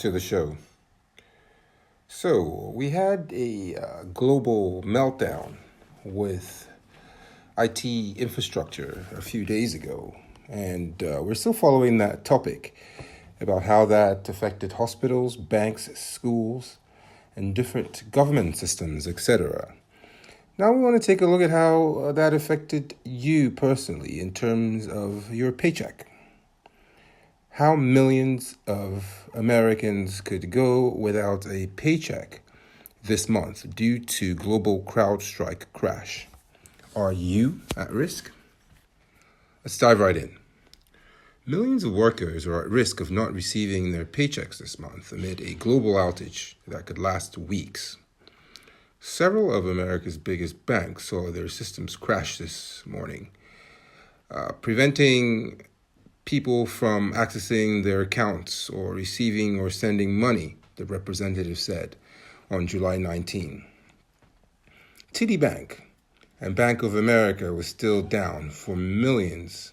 to the show. So, we had a global meltdown with IT infrastructure a few days ago, and we're still following that topic about how that affected hospitals, banks, schools, and different government systems, etc. Now we want to take a look at how that affected you personally in terms of your paycheck. How millions of Americans could go without a paycheck this month due to global CrowdStrike crash. Are you at risk? Let's dive right in. Millions of workers are at risk of not receiving their paychecks this month amid a global outage that could last weeks. Several of America's biggest banks saw their systems crash this morning, preventing people from accessing their accounts or receiving or sending money, the representative said on July 19. TD Bank and Bank of America was still down for millions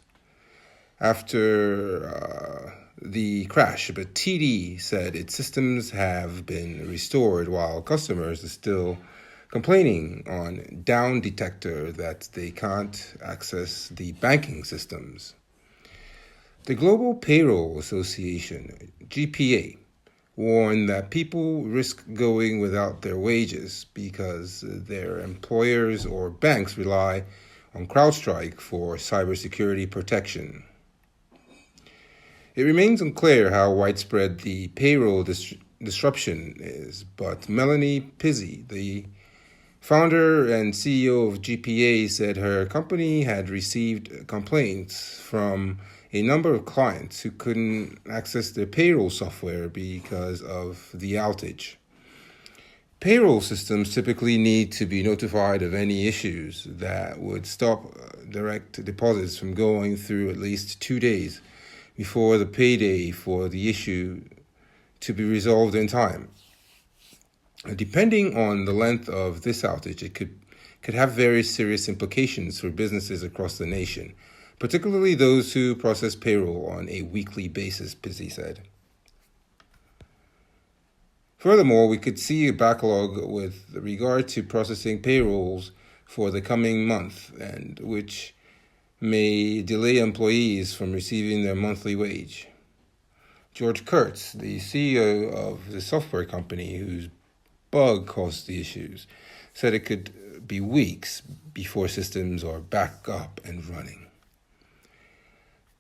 after the crash, but TD said its systems have been restored while customers are still complaining on Down Detector that they can't access the banking systems. The Global Payroll Association, GPA, warned that people risk going without their wages because their employers or banks rely on CrowdStrike for cybersecurity protection. It remains unclear how widespread the payroll disruption is, but Melanie Pizzi, the founder and CEO of GPA, said her company had received complaints from a number of clients who couldn't access their payroll software because of the outage. Payroll systems typically need to be notified of any issues that would stop direct deposits from going through at least 2 days before the payday for the issue to be resolved in time. Depending on the length of this outage, it could have very serious implications for businesses across the nation, particularly those who process payroll on a weekly basis, Pizzi said. Furthermore, we could see a backlog with regard to processing payrolls for the coming month, and which may delay employees from receiving their monthly wage. George Kurtz, the CEO of the software company whose bug caused the issues, said it could be weeks before systems are back up and running.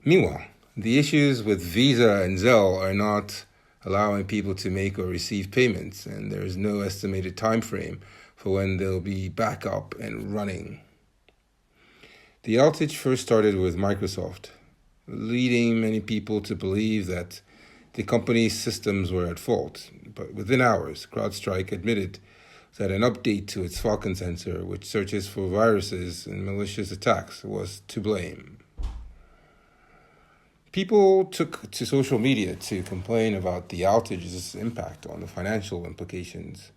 Meanwhile, the issues with Visa and Zelle are not allowing people to make or receive payments, and there is no estimated time frame for when they'll be back up and running. The outage first started with Microsoft, leading many people to believe that the company's systems were at fault. But within hours, CrowdStrike admitted that an update to its Falcon sensor, which searches for viruses and malicious attacks, was to blame. People took to social media to complain about the outage's impact on the financial implications,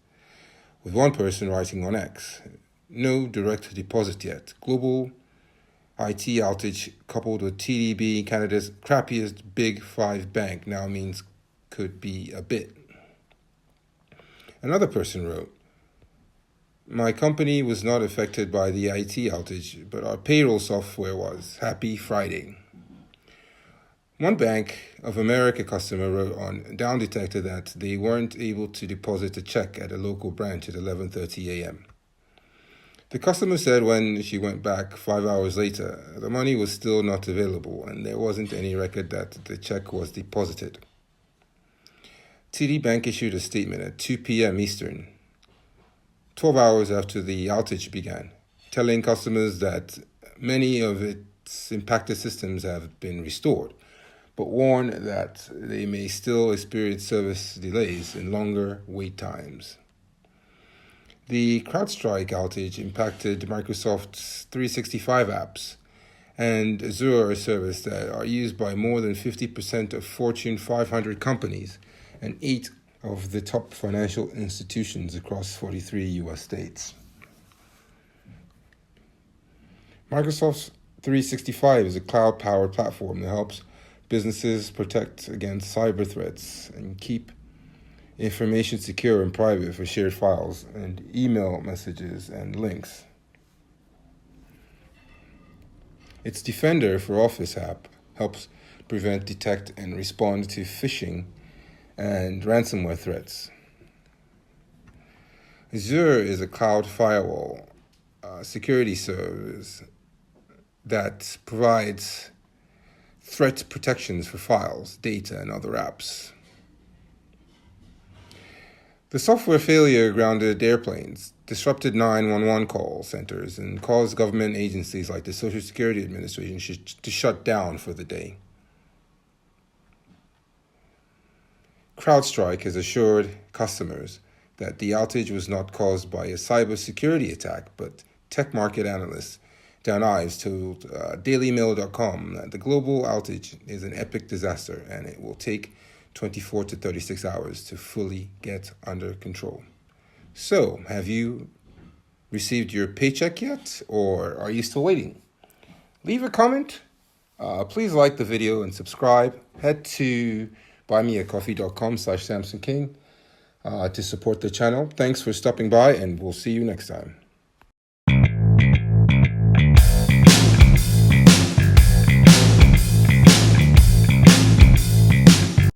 with one person writing on X, "No direct deposit yet. Global IT outage coupled with TD, Canada's crappiest Big Five bank, now means could be a bit." Another person wrote, "My company was not affected by the IT outage, but our payroll software was. Happy Friday." One Bank of America customer wrote on Down Detector that they weren't able to deposit a check at a local branch at 11:30 a.m. The customer said when she went back 5 hours later, the money was still not available and there wasn't any record that the check was deposited. TD Bank issued a statement at 2 p.m. Eastern, 12 hours after the outage began, telling customers that many of its impacted systems have been restored, but warned that they may still experience service delays and longer wait times. The CrowdStrike outage impacted Microsoft's 365 apps and Azure service that are used by more than 50% of Fortune 500 companies and 8 of the top financial institutions across 43 U.S. states. Microsoft's 365 is a cloud-powered platform that helps businesses protect against cyber threats and keep information secure and private for shared files and email messages and links. Its Defender for Office app helps prevent, detect, and respond to phishing and ransomware threats. Azure is a cloud firewall security service that provides threat protections for files, data, and other apps. The software failure grounded airplanes, disrupted 911 call centers, and caused government agencies like the Social Security Administration to shut down for the day. CrowdStrike has assured customers that the outage was not caused by a cybersecurity attack, but tech market analysts Dan Ives told dailymail.com that the global outage is an epic disaster and it will take 24 to 36 hours to fully get under control. So, have you received your paycheck yet, or are you still waiting? Leave a comment. Please like the video and subscribe. Head to buymeacoffee.com/SamsonKing to support the channel. Thanks for stopping by, and we'll see you next time.